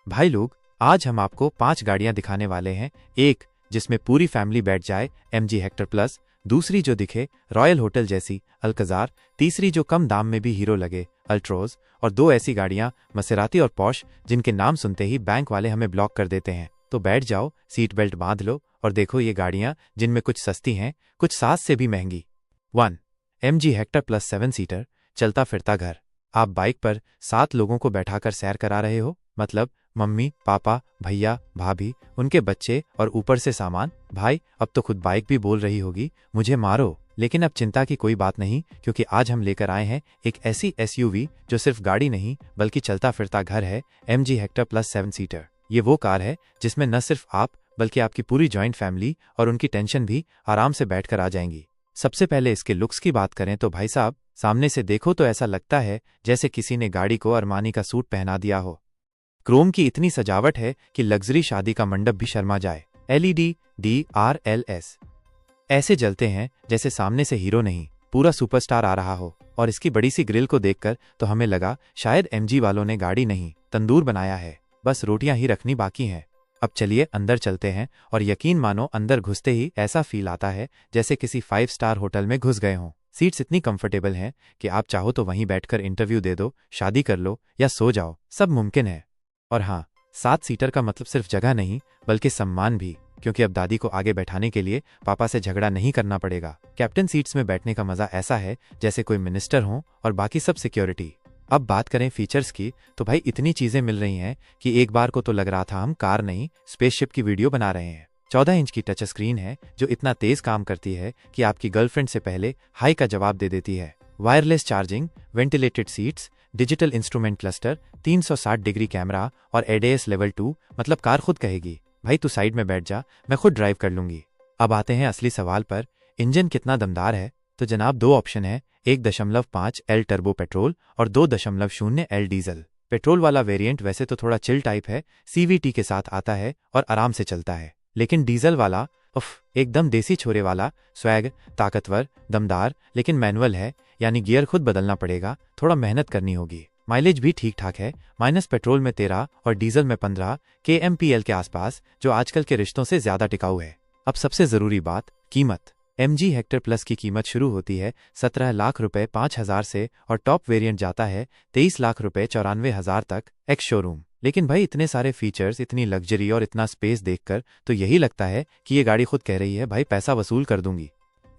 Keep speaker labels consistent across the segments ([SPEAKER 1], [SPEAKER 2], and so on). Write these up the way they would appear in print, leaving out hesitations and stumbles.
[SPEAKER 1] भाई लोग, आज हम आपको 5 गाड़ियां दिखाने वाले हैं। एक जिसमें पूरी फैमिली बैठ जाए, MG हेक्टर प्लस। दूसरी जो दिखे रॉयल होटल जैसी, अल्कजार। तीसरी जो कम दाम में भी हीरो लगे, अल्ट्रोज। और 2 ऐसी गाड़ियां, मसेराती और पॉश, जिनके नाम सुनते ही बैंक वाले हमें ब्लॉक कर देते हैं। तो बैठ जाओ, सीट बेल्ट बांध लो और देखो ये गाड़ियां, जिनमें कुछ सस्ती हैं, कुछ 7 से भी महंगी। 1 MG हेक्टर प्लस 7 सीटर, चलता फिरता घर। आप बाइक पर 7 लोगों को बैठाकर सैर करा रहे हो, मतलब मम्मी, पापा, भैया, भाभी, उनके बच्चे और ऊपर से सामान। भाई, अब तो खुद बाइक भी बोल रही होगी, मुझे मारो। लेकिन अब चिंता की कोई बात नहीं, क्योंकि आज हम लेकर आए हैं एक ऐसी SUV जो सिर्फ गाड़ी नहीं बल्कि चलता फिरता घर है। MG Hector plus 7 seater. ये वो कार है जिसमें न सिर्फ आप बल्कि आपकी पूरी जॉइंट फैमिली और उनकी टेंशन भी आराम से बैठकर आ जाएंगी। सबसे पहले इसके लुक्स की बात करें तो भाई साहब, सामने से देखो तो ऐसा लगता है जैसे किसी ने गाड़ी को अरमानी का सूट पहना दिया हो। क्रोम की इतनी सजावट है कि लग्जरी शादी का मंडप भी शर्मा जाए। LED DRLS ऐसे जलते हैं जैसे सामने से हीरो नहीं, पूरा सुपरस्टार आ रहा हो। और इसकी बड़ी सी ग्रिल को देखकर तो हमें लगा शायद MG वालों ने गाड़ी नहीं, तंदूर बनाया है, बस रोटियां ही रखनी बाकी हैं। अब चलिए अंदर चलते हैं और यकीन मानो अंदर घुसते ही ऐसा फील आता है जैसे किसी 5 स्टार होटल में घुस गए हों। सीट्स इतनी कंफर्टेबल हैं कि आप चाहो तो वहीं बैठकर इंटरव्यू दे दो, शादी कर लो या सो जाओ, सब मुमकिन है। और हाँ, 7 सीटर का मतलब सिर्फ जगह नहीं बल्कि सम्मान भी, क्योंकि अब दादी को आगे बैठाने के लिए पापा से झगड़ा नहीं करना पड़ेगा। कैप्टन सीट्स में बैठने का मजा ऐसा है जैसे कोई मिनिस्टर हो और बाकी सब सिक्योरिटी। अब बात करें फीचर्स की तो भाई इतनी चीजें मिल रही हैं कि एक बार को तो लग रहा था हम कार नहीं स्पेसशिप की वीडियो बना रहे हैं। 14 इंच की टच स्क्रीन है जो इतना तेज काम करती है कि आपकी गर्लफ्रेंड से पहले हाई का जवाब दे देती है। Wireless charging, ventilated seats, digital instrument cluster, 360 degree camera और ADAS लेवल 2, मतलब कार खुद कहेगी भाई तू साइड में बैठ जा, मैं खुद ड्राइव कर लूंगी। अब आते हैं असली सवाल पर, इंजन कितना दमदार है। तो जनाब 2 ऑप्शन है, 1.5 L टर्बो पेट्रोल और 2.0 L डीजल। पेट्रोल वाला वेरिएंट वैसे तो थोड़ा चिल टाइप है, CVT के साथ आता है और आराम से चलता है। लेकिन डीजल वाला एकदम देसी छोरे वाला, स्वैग, ताकतवर, दमदार, लेकिन मैनुअल है, यानी गियर खुद बदलना पड़ेगा, थोड़ा मेहनत करनी होगी। माइलेज भी ठीक ठाक है, माइनस पेट्रोल में 13 और डीजल में 15 kmpl के आसपास, जो आजकल के रिश्तों से ज्यादा टिकाऊ है। अब सबसे जरूरी बात, कीमत। MG हेक्टर प्लस की कीमत शुरू होती है 17 लाख रुपए 5,000 से और टॉप वेरिएंट जाता है 23 लाख रुपए 94,000 तक एक्स शोरूम। लेकिन भाई इतने सारे फीचर्स, इतनी लग्जरी और इतना स्पेस देखकर तो यही लगता है कि ये गाड़ी खुद कह रही है भाई पैसा वसूल कर दूंगी।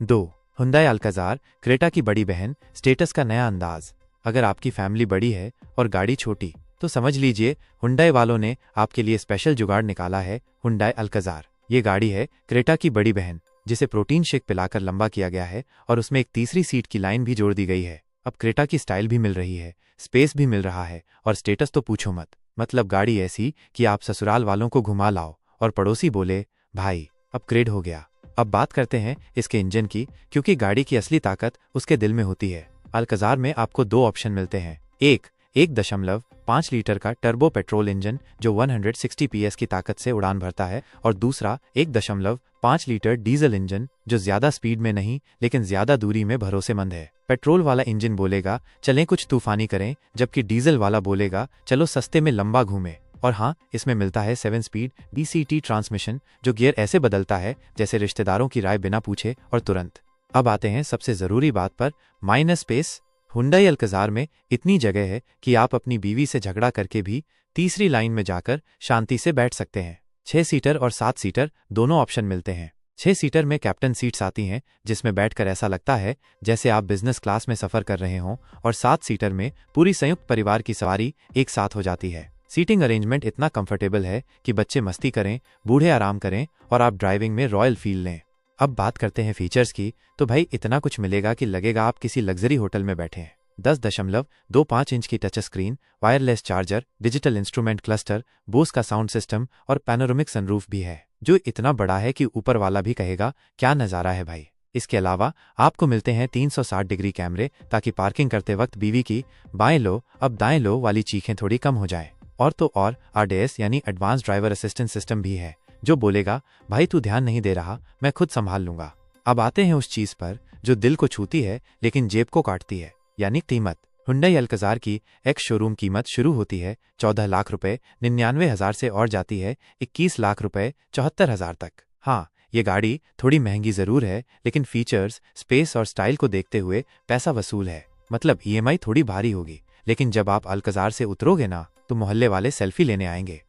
[SPEAKER 1] 2 हुंडई अल्काजार, क्रेटा की बड़ी बहन, स्टेटस का नया अंदाज। अगर आपकी फैमिली बड़ी है और गाड़ी छोटी तो समझ लीजिए हुंडई वालों ने आपके लिए स्पेशल जुगाड़ निकाला है, हुंडई अल्काजार। ये गाड़ी है क्रेटा की बड़ी बहन, जिसे प्रोटीन शेक पिलाकर लंबा किया गया है और उसमें एक तीसरी सीट की लाइन भी जोड़ दी गई है। अब क्रेटा की स्टाइल भी मिल रही है, स्पेस भी मिल रहा है और स्टेटस तो पूछो मत। मतलब गाड़ी ऐसी कि आप ससुराल वालों को घुमा लाओ और पड़ोसी बोले भाई अपग्रेड हो गया। अब बात करते हैं इसके इंजन की, क्योंकि गाड़ी की असली ताकत उसके दिल में होती है। अल्काजार में आपको 2 ऑप्शन मिलते हैं, एक 1.5 लीटर का टर्बो पेट्रोल इंजन जो 160 PS की ताकत से उड़ान भरता है, और दूसरा 1.5 लीटर डीजल इंजन जो ज्यादा स्पीड में नहीं लेकिन ज्यादा दूरी में भरोसेमंद है। पेट्रोल वाला इंजन बोलेगा चलें कुछ तूफानी करें, जबकि डीजल वाला बोलेगा चलो सस्ते में लंबा घूमे। और हाँ, इसमें मिलता है 7 स्पीड DCT ट्रांसमिशन जो गियर ऐसे बदलता है जैसे रिश्तेदारों की राय बिना पूछे और तुरंत। अब आते हैं सबसे जरूरी बात पर, माइनस स्पेस। हुंडई अल्काजार में इतनी जगह है कि आप अपनी बीवी से झगड़ा करके भी तीसरी लाइन में जाकर शांति से बैठ सकते हैं। 6 सीटर और 7 सीटर दोनों ऑप्शन मिलते हैं। 6 सीटर में कैप्टन सीट्स आती हैं जिसमें बैठकर ऐसा लगता है जैसे आप बिजनेस क्लास में सफर कर रहे हों, और 7 सीटर में पूरी संयुक्त परिवार की सवारी एक साथ हो जाती है। सीटिंग अरेंजमेंट इतना कंफर्टेबल है कि बच्चे मस्ती करें, बूढ़े आराम करें और आप ड्राइविंग में रॉयल फील लें। अब बात करते हैं फीचर्स की, तो भाई इतना कुछ मिलेगा कि लगेगा आप किसी लग्जरी होटल में बैठे हैं। 10.25 इंच की touch screen, wireless charger, digital instrument cluster, Bose का साउंड सिस्टम और पैनोरामिक सनरूफ भी है, जो इतना बड़ा है कि ऊपर वाला भी कहेगा क्या नज़ारा है भाई। इसके अलावा आपको मिलते हैं 360 डिग्री कैमरे, ताकि पार्किंग करते वक्त बीवी की बाएं लो अब दाएं लो वाली चीखें थोड़ी कम हो जाए। और तो और RDAS यानी एडवांस ड्राइवर असिस्टेंट सिस्टम भी है, जो बोलेगा भाई तू ध्यान नहीं दे रहा, मैं खुद संभाल लूंगा। अब आते हैं उस चीज पर जो दिल को छूती है लेकिन जेब को काटती है, यानी कीमत। हुंडई अल्कज़ार की एक्स शोरूम कीमत शुरू होती है 14 लाख रुपए 99,000 से और जाती है 21 लाख रुपए 74,000 तक। हाँ, ये गाड़ी थोड़ी महंगी ज़रूर है, लेकिन फीचर्स, स्पेस और स्टाइल को देखते हुए पैसा वसूल है। मतलब ईएमआई थोड़ी भारी होगी, लेकिन जब आप अल्कज़ार से उतरोगे ना, तो मोहल्ले वाले सेल्फी लेने आएंगे।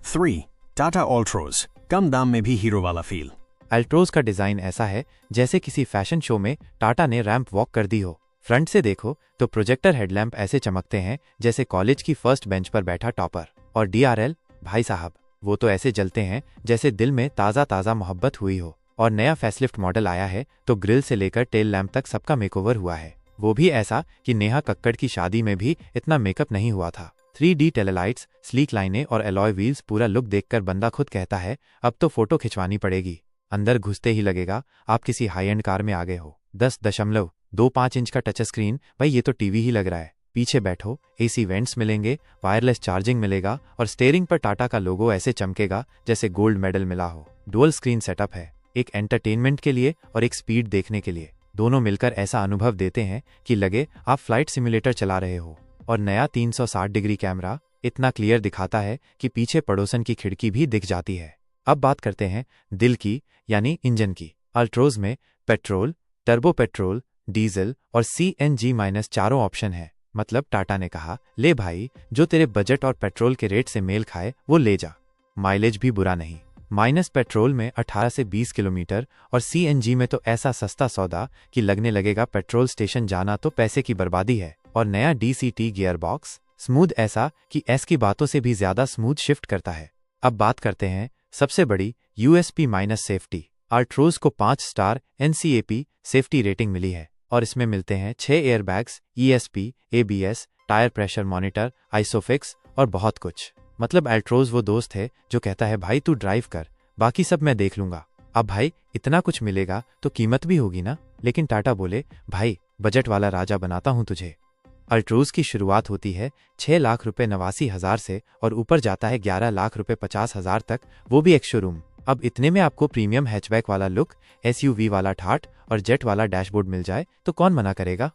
[SPEAKER 2] 3. टाटा ऑल्ट्रोज, कम दाम में भी हीरो वाला फील।
[SPEAKER 1] अल्ट्रोज का डिज़ाइन ऐसा है जैसे किसी फैशन शो में टाटा ने रैंप वॉक कर दी हो। फ्रंट से देखो तो प्रोजेक्टर हेडलैम्प ऐसे चमकते हैं जैसे कॉलेज की फर्स्ट बेंच पर बैठा टॉपर। और डीआरएल भाई साहब, वो तो ऐसे जलते हैं जैसे दिल में ताज़ा ताज़ा मोहब्बत हुई हो। और नया फेसलिफ्ट मॉडल आया है तो ग्रिल से लेकर टेल लैम्प तक सबका मेकओवर हुआ है, वो भी ऐसा कि नेहा कक्कड़ की शादी में भी इतना मेकअप नहीं हुआ था। 3D टेललाइट्स, स्लीक लाइनें और एलॉय व्हील्स, पूरा लुक देखकर बंदा खुद कहता है अब तो फोटो खिंचवानी पड़ेगी। अंदर घुसते ही लगेगा आप किसी हाई एंड कार में आ गए हो। 10.25 इंच का टच स्क्रीन, भाई ये तो टीवी ही लग रहा है। पीछे बैठो, एसी वेंट्स मिलेंगे, वायरलेस चार्जिंग मिलेगा और स्टीयरिंग पर टाटा का लोगो ऐसे चमकेगा जैसे गोल्ड मेडल मिला हो। डुअल स्क्रीन सेटअप है, एक एंटरटेनमेंट के लिए और एक स्पीड देखने के लिए। दोनों मिलकर ऐसा अनुभव देते हैं कि लगे आप फ्लाइट सिमुलेटर चला रहे हो। और नया 360 डिग्री कैमरा इतना क्लियर दिखाता है कि पीछे पड़ोसन की खिड़की भी दिख जाती है। अब बात करते हैं दिल की, यानी इंजन की। अल्ट्रोज में पेट्रोल, टर्बो पेट्रोल, डीजल और CNG- चारों ऑप्शन है। मतलब टाटा ने कहा ले भाई, जो तेरे बजट और पेट्रोल के रेट से मेल खाए वो ले जा। माइलेज भी बुरा नहीं, माइनस पेट्रोल में 18 से 20 किलोमीटर और CNG में तो ऐसा सस्ता सौदा कि लगने लगेगा पेट्रोल स्टेशन जाना तो पैसे की बर्बादी है। और नया DCT गियर बॉक्स, स्मूथ ऐसा कि एस की बातों से भी ज्यादा स्मूथ शिफ्ट करता है। अब बात करते हैं सबसे बड़ी USP- सेफ्टी। अल्ट्रोज को 5 स्टार NCAP सेफ्टी रेटिंग मिली है और इसमें मिलते हैं 6 airbags, ESP, ABS, tyre pressure monitor, isofix और बहुत कुछ। मतलब अल्ट्रोज वो दोस्त है जो कहता है भाई तू ड्राइव कर, बाकी सब मैं देख लूंगा। अब भाई इतना कुछ मिलेगा तो कीमत भी होगी ना, लेकिन टाटा बोले भाई बजट वाला राजा बनाता हूं तुझे। अल्ट्रोज की शुरुआत होती है 6 लाख रुपए 89,000 से और ऊपर जाता है 11 लाख रुपए 50,000 तक, वो भी एक शोरूम। अब इतने में आपको प्रीमियम हैचबैक वाला लुक, SUV वाला ठाठ और जेट वाला डैशबोर्ड मिल जाए तो कौन मना करेगा।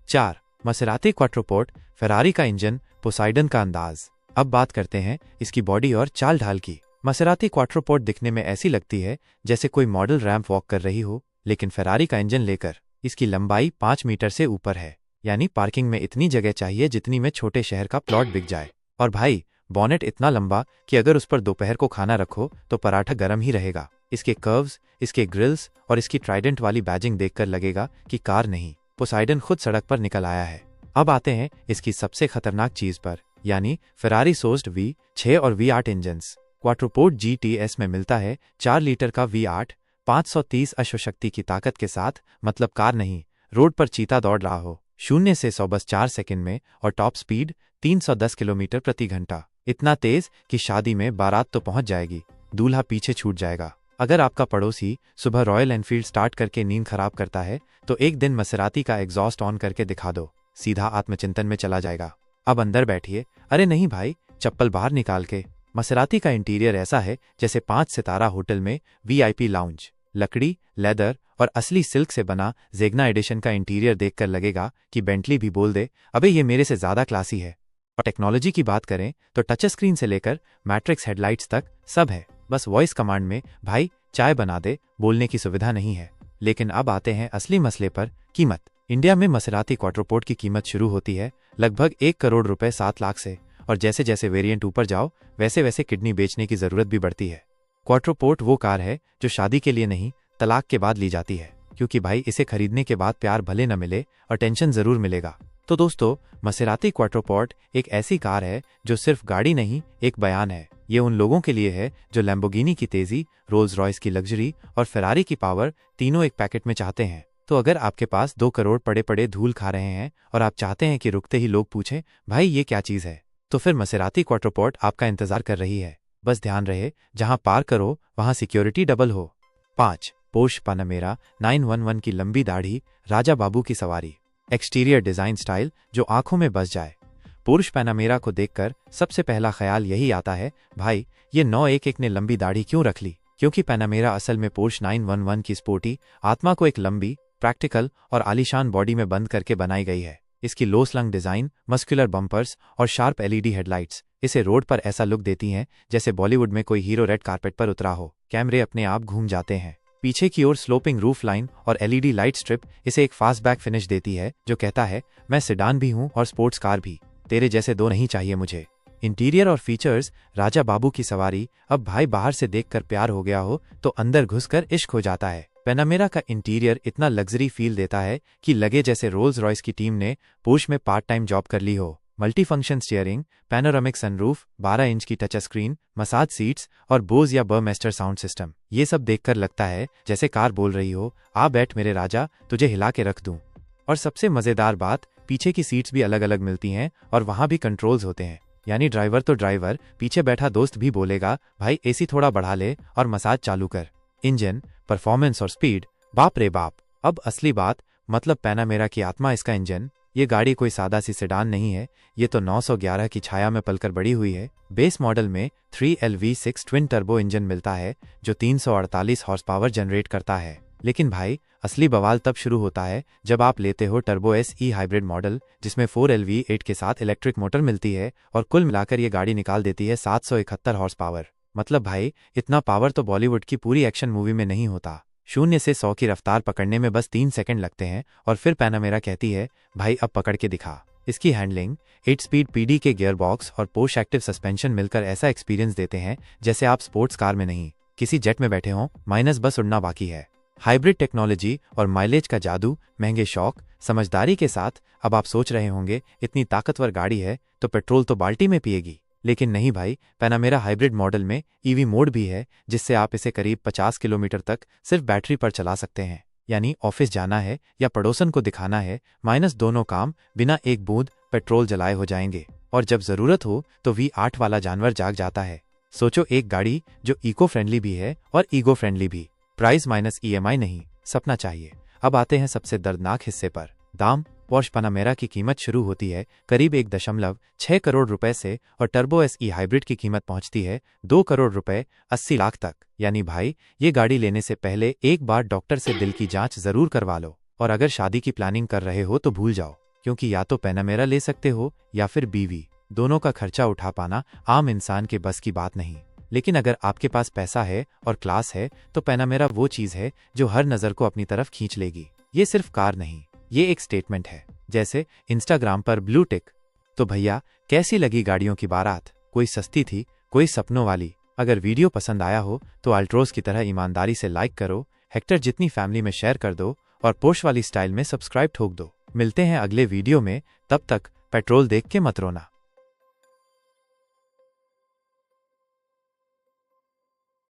[SPEAKER 1] 4. मसेराती क्वाट्रोपोर्ट, फेरारी का इंजन, पोसाइडन का अंदाज। अब बात करते हैं इसकी बॉडी और चाल ढाल की। मसेराती क्वाट्रोपोर्ट दिखने में ऐसी लगती है जैसे कोई मॉडल रैंप वॉक कर रही हो, लेकिन फेरारी का इंजन लेकर इसकी लंबाई 5 मीटर से ऊपर है। यानी पार्किंग में इतनी जगह चाहिए जितनी में छोटे शहर का प्लॉट बिक जाए। और भाई बॉनेट इतना लंबा कि अगर उस पर दोपहर को खाना रखो तो पराठा गर्म ही रहेगा। इसके कर्व्स, इसके ग्रिल्स और इसकी ट्राइडेंट वाली बैजिंग देखकर लगेगा कि कार नहीं, पोसाइडन खुद सड़क पर निकल आया है। अब आते हैं इसकी सबसे खतरनाक चीज पर, यानी फेरारी सोर्स्ड V6 और V8 इंजन्स। क्वाट्रोपोर्ट GTS में मिलता है 4 लीटर का V8, 530 अश्वशक्ति की ताकत के साथ। मतलब कार नहीं, रोड पर चीता दौड़ रहा हो 0 से 100 बस 4 सेकंड में। और टॉप स्पीड 310 किलोमीटर प्रति घंटा, इतना तेज कि शादी में बारात तो पहुंच जाएगी, दूल्हा पीछे छूट जाएगा। अगर आपका पड़ोसी सुबह रॉयल एनफील्ड स्टार्ट करके नींद खराब करता है तो एक दिन मसेराती का एग्जॉस्ट ऑन करके दिखा दो, सीधा आत्मचिंतन में चला जाएगा। अब अंदर बैठिए, अरे नहीं भाई चप्पल बाहर निकाल के। मसेराती का इंटीरियर ऐसा है जैसे 5 सितारा होटल में VIP लाउंज। लकड़ी, लेदर और असली सिल्क से बना ज़ेग्ना एडिशन का इंटीरियर देखकर लगेगा कि बेंटली भी बोल दे अबे ये मेरे से ज्यादा क्लासी है। और टेक्नोलॉजी की बात करें तो टच स्क्रीन से लेकर मैट्रिक्स हेडलाइट्स तक सब है। बस वॉइस कमांड में भाई चाय बना दे बोलने की सुविधा नहीं है। लेकिन अब आते हैं असली मसले पर, कीमत। इंडिया में मसेराती क्वाट्रोपोर्ट की कीमत शुरू होती है लगभग 1 करोड़ रुपए 7 लाख से, और जैसे जैसे वेरिएंट ऊपर जाओ वैसे वैसे किडनी बेचने की जरूरत भी बढ़ती है। क्वाट्रोपोर्ट वो कार है जो शादी के लिए नहीं, तलाक के बाद ली जाती है, क्योंकि भाई इसे खरीदने के बाद प्यार भले न मिले और टेंशन जरूर मिलेगा। तो दोस्तों, मसेराती क्वाट्रोपोर्ट एक ऐसी कार है जो सिर्फ गाड़ी नहीं, एक बयान है। ये उन लोगों के लिए है जो लैम्बोर्गिनी की तेजी, रोल्स रॉयस की लग्जरी और फेरारी की पावर तीनों एक पैकेट में चाहते हैं। तो अगर आपके पास 2 करोड़ पड़े पड़े धूल खा रहे हैं और आप चाहते हैं कि रुकते ही लोग पूछें भाई ये क्या चीज है, तो फिर मसेराती क्वाट्रोपोर्ट आपका इंतजार कर रही है। बस ध्यान रहे जहां पार्क करो वहां सिक्योरिटी डबल हो। 5. पोर्श पैनामेरा 911 की लंबी दाढ़ी, राजा बाबू की सवारी। एक्सटीरियर डिजाइन स्टाइल जो आंखों में बस जाए। पोर्श पैनामेरा को देखकर सबसे पहला ख्याल यही आता है भाई ये 911 ने लंबी दाढ़ी क्यों रख ली, क्योंकि पैनामेरा असल में पोर्श 911 की स्पोर्टी आत्मा को एक लंबी, प्रैक्टिकल और आलीशान बॉडी में बंद करके बनाई गई है। इसकी लो स्लंग डिजाइन, मस्कुलर बम्पर्स और शार्प एलईडी हेडलाइट्स इसे रोड पर ऐसा लुक देती हैं जैसे बॉलीवुड में कोई हीरो रेड कारपेट पर उतरा हो। कैमरे अपने आप घूम जाते हैं। पीछे की ओर स्लोपिंग रूफ लाइन और एलईडी लाइट स्ट्रिप इसे एक फास्टबैक फिनिश देती है जो कहता है मैं सेडान भी हूं और स्पोर्ट्स कार भी, तेरे जैसे दो नहीं चाहिए मुझे। इंटीरियर और फीचर्स राजा बाबू की सवारी। अब भाई बाहर से देखकर प्यार हो गया हो तो अंदर घुसकर इश्क हो जाता है। पैनामेरा का इंटीरियर इतना लग्जरी फील देता है कि लगे जैसे रोल्स रॉयस की टीम ने पोर्श में पार्ट टाइम जॉब कर ली हो। Multi function steering, panoramic sunroof, 12 inch की टच स्क्रीन, मसाज सीट्स और बोज या बर्मेस्टर साउंड सिस्टम, ये सब देखकर लगता है जैसे कार बोल रही हो आ बैठ मेरे राजा, तुझे हिला के रख दूं। और सबसे मजेदार बात, पीछे की सीट्स भी अलग अलग मिलती हैं और वहां भी कंट्रोल्स होते हैं। यानी ड्राइवर तो ड्राइवर, पीछे बैठा दोस्त भी बोलेगा भाई एसी थोड़ा बढ़ा ले और मसाज चालू कर। इंजन, परफॉर्मेंस और स्पीड, बाप रे बाप। अब असली बात, मतलब पैनामेरा की आत्मा इसका इंजन। ये गाड़ी कोई सादा सी सेडान नहीं है, ये तो 911 की छाया में पलकर बड़ी हुई है। बेस मॉडल में 3LV6 ट्विन टर्बो इंजन मिलता है जो 348 हॉर्स पावर जनरेट करता है। लेकिन भाई असली बवाल तब शुरू होता है जब आप लेते हो टर्बो SE हाइब्रिड मॉडल जिसमें 4LV8 के साथ इलेक्ट्रिक मोटर मिलती है और कुल मिलाकर ये गाड़ी निकाल देती है 771 हॉर्स पावर। मतलब भाई इतना पावर तो बॉलीवुड की पूरी एक्शन मूवी में नहीं होता। 0 से 100 की रफ्तार पकड़ने में बस 3 सेकंड लगते हैं और फिर पैनामेरा कहती है भाई अब पकड़ के दिखा। इसकी हैंडलिंग, 8 स्पीड PD के गियरबॉक्स और पोर्श एक्टिव सस्पेंशन मिलकर ऐसा एक्सपीरियंस देते हैं जैसे आप स्पोर्ट्स कार में नहीं किसी जेट में बैठे हों, माइनस बस उड़ना बाकी है। हाइब्रिड टेक्नोलॉजी और माइलेज का जादू, महंगे शौक, समझदारी के साथ। अब आप सोच रहे होंगे इतनी ताकतवर गाड़ी है तो पेट्रोल तो बाल्टी में पिएगी, लेकिन नहीं भाई, पैनामेरा हाइब्रिड मॉडल में EV मोड भी है जिससे आप इसे करीब 50 किलोमीटर तक सिर्फ बैटरी पर चला सकते हैं। यानी ऑफिस जाना है या पड़ोसन को दिखाना है, माइनस दोनों काम बिना एक बूंद पेट्रोल जलाए हो जाएंगे। और जब जरूरत हो तो V8 वाला जानवर जाग जाता है। सोचो, एक गाड़ी जो इको फ्रेंडली भी है और ईगो फ्रेंडली भी। प्राइस माइनस EMI नहीं, सपना चाहिए। अब आते हैं सबसे दर्दनाक हिस्से पर, दाम। पोर्श पैनामेरा की कीमत शुरू होती है करीब 1.6 करोड़ रुपए से और टर्बो SE हाइब्रिड की कीमत पहुंचती है 2 करोड़ रुपए 80 लाख तक। यानी भाई ये गाड़ी लेने से पहले एक बार डॉक्टर से दिल की जांच जरूर करवा लो। और अगर शादी की प्लानिंग कर रहे हो तो भूल जाओ, क्योंकि या तो पैनामेरा ले सकते हो या फिर बीवी। दोनों का खर्चा उठा पाना आम इंसान के बस की बात नहीं। लेकिन अगर आपके पास पैसा है और क्लास है तो पैनामेरा वो चीज है जो हर नजर को अपनी तरफ खींच लेगी। ये सिर्फ कार नहीं, ये एक स्टेटमेंट है, जैसे इंस्टाग्राम पर ब्लू टिक। तो भैया कैसी लगी गाड़ियों की बारात? कोई सस्ती थी, कोई सपनों वाली। अगर वीडियो पसंद आया हो तो अल्ट्रोज की तरह ईमानदारी से लाइक करो, हेक्टर जितनी फैमिली में शेयर कर दो और पोर्श वाली स्टाइल में सब्सक्राइब ठोक दो। मिलते हैं अगले वीडियो में, तब तक पेट्रोल देख के मत रोना।